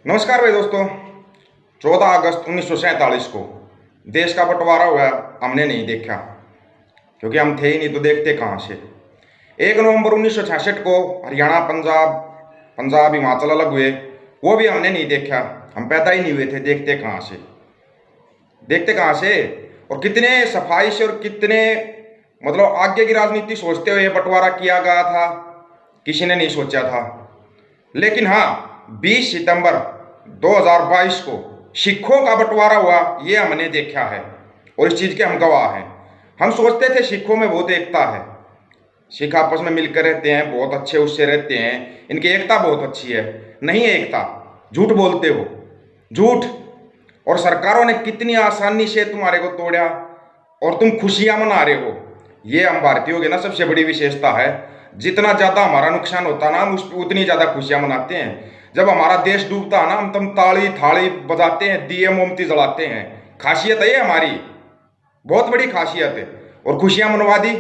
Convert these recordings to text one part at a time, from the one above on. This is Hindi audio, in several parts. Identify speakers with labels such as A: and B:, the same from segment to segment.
A: नमस्कार भाई दोस्तों। 14 अगस्त 1947 को देश का बंटवारा हुआ, हमने नहीं देखा क्योंकि हम थे ही नहीं, तो देखते कहाँ से। 1 नवंबर 1966 को हरियाणा, पंजाब हिमाचल अलग हुए, वो भी हमने नहीं देखा। हम पैदा ही नहीं हुए थे, देखते कहाँ से, देखते कहाँ से। और कितने सफाई से और कितने मतलब आगे की राजनीति सोचते हुए बंटवारा किया गया था, किसी ने नहीं सोचा था। लेकिन हाँ, 20 सितंबर 2022 को सिखों का बंटवारा हुआ, ये हमने देखा है और इस चीज़ के हम गवाह हैं। हम सोचते थे सिखों में बहुत एकता है, सिख आपस में मिलकर रहते हैं, बहुत अच्छे उससे रहते हैं, इनकी एकता बहुत अच्छी है। नहीं है एकता, झूठ बोलते हो, झूठ। और सरकारों ने कितनी आसानी से तुम्हारे को तोड़ा और तुम खुशियां मना रहे हो। ये हम भारतीयों की ना सबसे बड़ी विशेषता है। जितना ज़्यादा हमारा नुकसान होता ना, हम उतनी ज़्यादा खुशियां मनाते हैं। जब हमारा देश डूबता है ना, हम ताली थाली बजाते हैं, दिए मोमबत्ती जलाते हैं। खासियत है ये हमारी, बहुत बड़ी खासियत है। और खुशियां मनवा दी,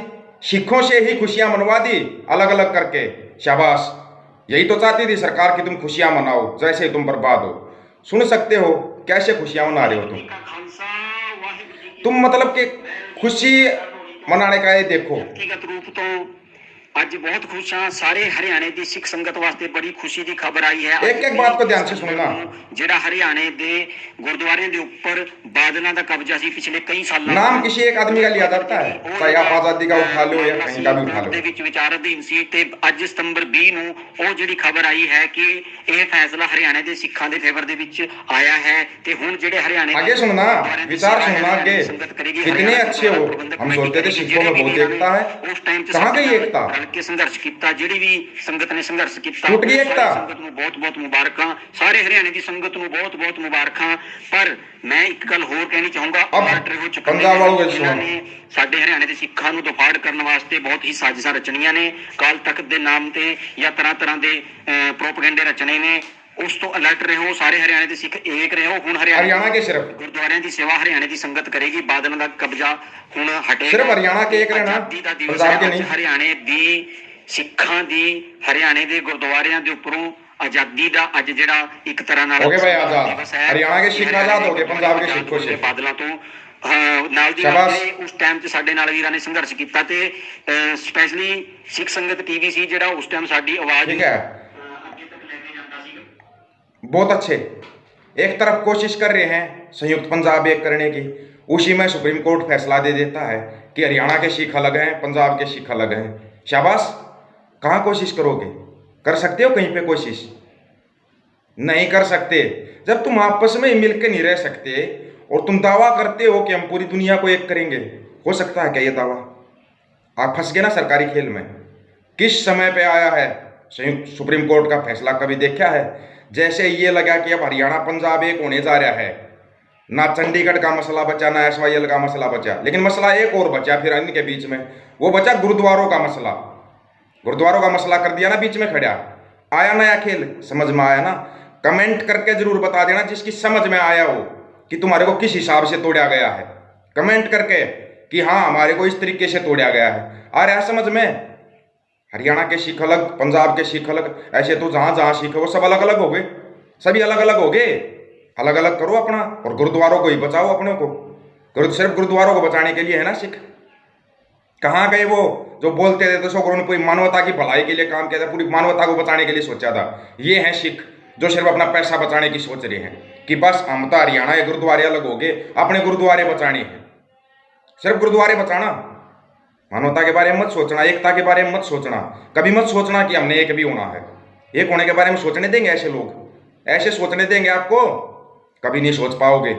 A: सिखों से ही खुशियां मनवा दी अलग अलग करके। शाबाश, यही तो चाहती थी सरकार कि तुम खुशियां मनाओ, जैसे ही तुम बर्बाद हो। सुन सकते हो कैसे खुशियां मना रहे हो तुम मतलब कि खुशी मनाने का ये देखो।
B: व्यक्तिगत रूप तो ਅੱਜ बहुत खुश हाँ। सारे हरियाणे की सिख संगत वास्ते बड़ी खुशी की खबर आई है।
A: एक एक बात को ध्यान से सुनना।
B: ਜਿਹੜਾ हरियाणे के गुरुद्वारे के ऊपर बादलों का कब्जा सी पिछले कई सालों,
A: नाम किसी एक आदमी का लिया जाता है, चाहे आप आजादी का उठा लो या कहीं का भी उठा लो।
B: ਦੇ ਵਿੱਚ ਵਿਚਾਰ ਅਧੀਨ ਸੀ ਤੇ ਅੱਜ ਸਤੰਬਰ 20 ਨੂੰ ਉਹ ਜਿਹੜੀ ਖਬਰ ਆਈ ਹੈ ਕਿ ਇਹ ਫੈਸਲਾ ਹਰਿਆਣੇ ਦੇ ਸਿੱਖਾਂ ਦੇ ਫੇਵਰ ਦੇ ਵਿੱਚ ਆਇਆ है। ਤੇ ਹੁਣ ਜਿਹੜੇ हरियाणे
A: आगे सुनना, विचार सुनना आगे। कितने अच्छे हो, हम सोचते थे सिखों में बहुत एकता है,
B: उस टाइम
A: कहाँ गई एकता?
B: के संघर्ष किया, ਜਿਹੜੀ ਵੀ ਸੰਗਤ ਨੇ ਸੰਘਰਸ਼ ਕੀਤਾ,
A: ਟੁੱਟ ਗਈ एकता।
B: ਸੰਗਤ ਨੂੰ ਬਹੁਤ ਬਹੁਤ ਮੁਬਾਰਕਾਂ, ਸਾਰੇ ਹਰਿਆਣੇ ਦੀ ਸੰਗਤ ਨੂੰ ਬਹੁਤ ਬਹੁਤ ਮੁਬਾਰਕਾਂ। ਪਰ ਮੈਂ ਇੱਕ ਗੱਲ ਹੋਰ ਕਹਿਣੀ ਚਾਹੂੰਗਾ,
A: ਪੰਜਾਬ ਵਾਲੋਂ
B: ਜਿਨ੍ਹਾਂ ਨੇ ਸਾਡੇ ਹਰਿਆਣੇ ਦੇ ਸਿੱਖਾਂ ਨੂੰ ਦਫਾੜ ਕਰਨ ਵਾਸਤੇ ਬਹੁਤ ਹੀ ਸਾਜ਼ਿਸ਼ਾਂ ਰਚਣੀਆਂ ਨੇ, ਕਾਲ ਤਖਤ ਦੇ ਨਾਮ ਤੇ ਜਾਂ ਤਰ੍ਹਾਂ ਤਰ੍ਹਾਂ ਦੇ ਪ੍ਰੋਪਗੈਂਡੇ ਰਚਣੇ ਨੇ, ਉਸ ਤੋਂ ਅਲਰਟ ਰਹੋ। ਸਾਰੇ ਹਰਿਆਣੇ ਦੇ ਸਿੱਖ ਏਕ ਰਹੋ। ਹੁਣ
A: हरियाणा के सिर्फ
B: ਗੁਰਦੁਆਰਿਆਂ ਦੀ ਸੇਵਾ ਹਰਿਆਣੇ ਦੀ ਸੰਗਤ ਕਰੇਗੀ। ਬਾਦਲਾਂ ਦਾ ਕਬਜ਼ਾ ਹੁਣ ਹਟੇਗਾ।
A: सिर्फ हरियाणा के एक रहना, पंजाब के नहीं।
B: ਹਰਿਆਣੇ ਦੀ ਸਿੱਖਾਂ ਦੀ ਹਰਿਆਣੇ ਦੇ ਗੁਰਦੁਆਰਿਆਂ ਦੇ ਉੱਪਰੋਂ आजादी का अज जरा एक तरह नाल
A: हो गए भाई आजाद। हरियाणा के सिख आजाद हो गए पंजाब के सिखों से।
B: बादलों तो नाल दी नाल उस टाइम ते साडे नाल वीरां ने संघर्ष कीता ते स्पेशली सिख संगत टीवी सी जेड़ा उस टाइम साडी आवाज
A: ठीक है। बहुत अच्छे, एक तरफ कोशिश कर रहे हैं संयुक्त पंजाब एक करने की, उसी में सुप्रीम कोर्ट फैसला दे देता है कि हरियाणा के सिख अलग हैं, पंजाब के सिख अलग हैं। शाबाश, कहाँ कोशिश करोगे? कर सकते हो कहीं पे कोशिश? नहीं कर सकते। जब तुम आपस में मिलकर नहीं रह सकते और तुम दावा करते हो कि हम पूरी दुनिया को एक करेंगे, हो सकता है क्या ये दावा? आप फंस गए ना सरकारी खेल में। किस समय पे आया है संयुक्त सुप्रीम कोर्ट का फैसला, कभी देखा है? जैसे ये लगा कि अब हरियाणा पंजाब एक होने जा रहा है, ना चंडीगढ़ का मसला बचा, ना SYL का मसला बचा, लेकिन मसला एक और बचा फिर इनके बीच में, वो बचा गुरुद्वारों का मसला। गुरुद्वारों का मसला कर दिया ना बीच में खड़ा। आया नया खेल, समझ में आया ना? कमेंट करके जरूर बता देना जिसकी समझ में आया हो कि तुम्हारे को किस हिसाब से तोड़ा गया है। कमेंट करके कि हाँ हमारे को इस तरीके से तोड़ा गया है। आ रहा है समझ में? हरियाणा के सिख अलग, पंजाब के सिख अलग, ऐसे तो जहाँ जहाँ सिख है वो सब अलग अलग हो गए, सभी अलग अलग हो गए। अलग अलग करो अपना और गुरुद्वारों को ही बचाओ अपने को। सिर्फ गुरुद्वारों को बचाने के लिए है ना सिख। कहाँ गए वो जो बोलते थे तो उन्होंने पूरी मानवता की भलाई के लिए काम किया था, पूरी मानवता को बचाने के लिए सोचा था। ये हैं सिख जो सिर्फ अपना पैसा बचाने की सोच रहे हैं कि बस हम तो हरियाणा के गुरुद्वारे अलग हो गए, अपने गुरुद्वारे बचाने हैं, सिर्फ गुरुद्वारे बचाना। मानवता के बारे में मत सोचना, एकता के बारे में मत सोचना, कभी मत सोचना कि हमने एक भी होना है। एक होने के बारे में सोचने देंगे ऐसे लोग? ऐसे सोचने देंगे आपको? कभी नहीं सोच पाओगे।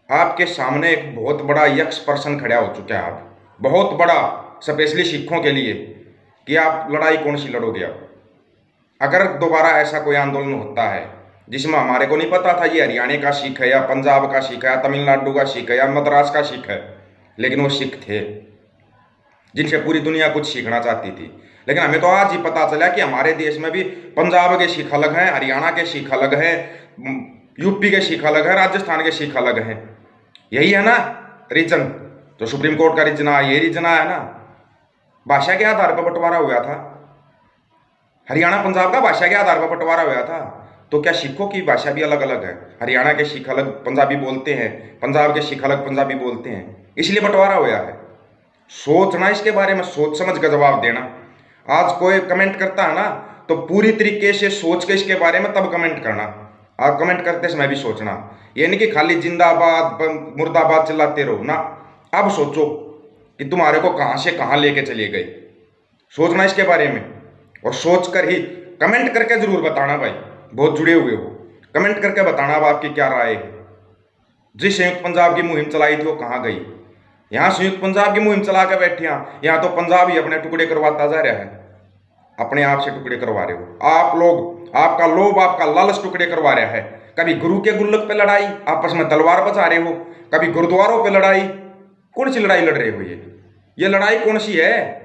A: आपके सामने एक बहुत बड़ा यक्ष पर्सन खड़ा हो चुका है, आप बहुत बड़ा, स्पेशली सिखों के लिए, कि आप लड़ाई कौन सी लड़ोगे। अब अगर दोबारा ऐसा कोई आंदोलन होता है जिसमें हमारे को नहीं पता था ये हरियाणा का सिख है या पंजाब का सिख है या तमिलनाडु का सिख है या मद्रास का सिख है, लेकिन वो सिख थे जिनसे पूरी दुनिया कुछ सीखना चाहती थी। लेकिन हमें तो आज ही पता चला कि हमारे देश में भी पंजाब के सिख अलग हैं, हरियाणा के सिख अलग हैं, यूपी के सिख अलग हैं, राजस्थान के सिख अलग हैं। यही है ना रीजन, जो सुप्रीम कोर्ट का रीजन है, ये रीजन है ना। भाषा के आधार पर बंटवारा हुआ था, हरियाणा पंजाब का भाषा के आधार पर बंटवारा हुआ था। तो क्या सिखों की भाषा भी अलग अलग है? हरियाणा के सिख अलग पंजाबी बोलते हैं, पंजाब के सिख अलग पंजाबी बोलते हैं, इसलिए बंटवारा हुआ है। सोचना इसके बारे में, सोच समझ कर जवाब देना। आज कोई कमेंट करता है ना, तो पूरी तरीके से सोच के इसके बारे में तब कमेंट करना। आप कमेंट करते समय भी सोचना, ये नहीं कि खाली जिंदाबाद मुर्दाबाद चिल्लाते रहो ना। अब सोचो कि तुम्हारे को कहाँ से कहाँ लेके चले गए, सोचना इसके बारे में। और सोच कर ही कमेंट करके जरूर बताना भाई, बहुत जुड़े हुए हो, कमेंट करके बताना अब आपकी क्या राय है। जिस संयुक्त पंजाब की मुहिम चलाई थी वो कहाँ गई? यहाँ संयुक्त पंजाब की मुहिम चला के बैठे, यहाँ तो पंजाब ही अपने टुकड़े करवाता जा रहा है, अपने आप से टुकड़े करवा रहे हो आप लोग। आपका लोभ, आपका लालच टुकड़े करवा रहा है। कभी गुरु के गुल्लक पे लड़ाई, आपस में तलवार बचा रहे हो, कभी गुरुद्वारों पे लड़ाई। कौन सी लड़ाई लड़ रहे हो? ये लड़ाई कौन सी है?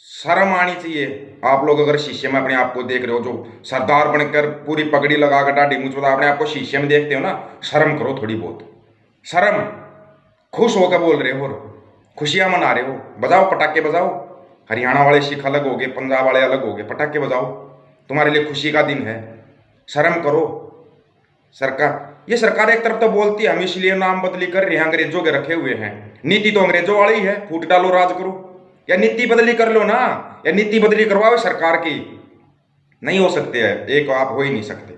A: शर्म आनी चाहिए। आप लोग अगर शीशे में अपने आप को देख रहे हो, जो सरदार बनकर पूरी पगड़ी लगाकर दाढ़ी मूंछ वाला अपने आप को शीशे में देखते हो ना, शर्म करो थोड़ी बहुत, शर्म। खुश होकर बोल रहे हो, खुशियां मना रहे हो, बजाओ पटाखे बजाओ। हरियाणा वाले सिख अलग हो गए, पंजाब वाले अलग हो गए, पटाखे बजाओ, तुम्हारे लिए खुशी का दिन है। शर्म करो। ये सरकार एक तरफ तो बोलती है हम इसलिए नाम बदली कर रहे हैं, अंग्रेजों के रखे हुए हैं। नीति तो अंग्रेजों वाली ही है, फूट डालो राज करो। या नीति बदली कर लो ना, या नीति बदली करवाओ सरकार की। नहीं हो सकते है, एक आप हो ही नहीं सकते।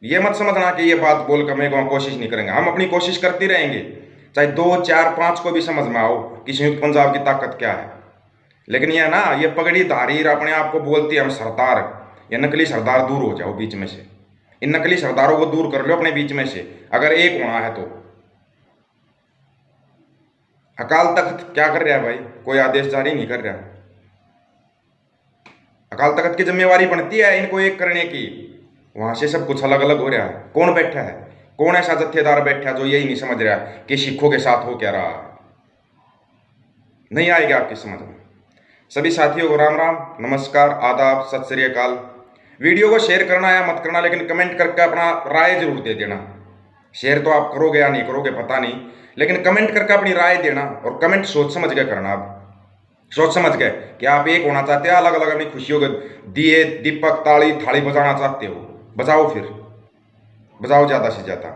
A: ये मत समझना कि ये बात बोलकर मैं कोशिश नहीं करेंगे, हम अपनी कोशिश करते रहेंगे, चाहे 2, 4, 5 को भी समझ में आओ कि संयुक्त पंजाब की ताकत क्या है। लेकिन ये ना, ये पगड़ी धारी अपने आप को बोलती है हम सरदार, ये नकली सरदार दूर हो जाओ बीच में से। इन नकली सरदारों को दूर कर लो अपने बीच में से, अगर एक होना है तो। अकाल तख्त क्या कर रहा है भाई? कोई आदेश जारी नहीं कर रहा। अकाल तख्त की जिम्मेवारी बनती है इनको एक करने की, वहां से सब कुछ अलग अलग हो रहा है। कौन बैठा है? कौन ऐसा जत्थेदार बैठा जो यही नहीं समझ रहा कि सिखों के साथ हो क्या रहा है? नहीं आएगा आपकी समझ में। सभी साथियों को राम राम, नमस्कार, आदाब, सत श्री अकाल। वीडियो को शेयर करना या मत करना, लेकिन कमेंट करके अपना राय जरूर दे देना। शेयर तो आप करोगे या नहीं करोगे पता नहीं, लेकिन कमेंट करके अपनी राय देना। और कमेंट सोच समझ के करना। आप सोच समझ गए कि आप एक होना चाहते हो, अलग अलग अपनी खुशियों के दिए, दीपक, ताली, थाली बजाना चाहते हो, बजाओ, फिर बजाओ ज़्यादा से ज़्यादा।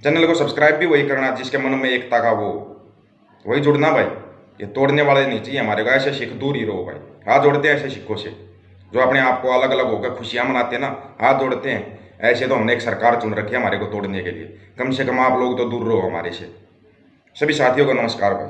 A: चैनल को सब्सक्राइब भी वही करना जिसके मन में एकता का वो, वही जुड़ना भाई। ये तोड़ने वाले नहीं चाहिए हमारे को, ऐसे सिख दूर ही रहो भाई। हाथ जोड़ते हैं ऐसे सिखों से जो अपने आप को अलग अलग होकर खुशियाँ मनाते हैं ना, हाथ जोड़ते हैं। ऐसे तो हमने एक सरकार चुन रखी है हमारे को तोड़ने के लिए, कम से कम आप लोग तो दूर रहो हमारे से। सभी साथियों को नमस्कार भाई।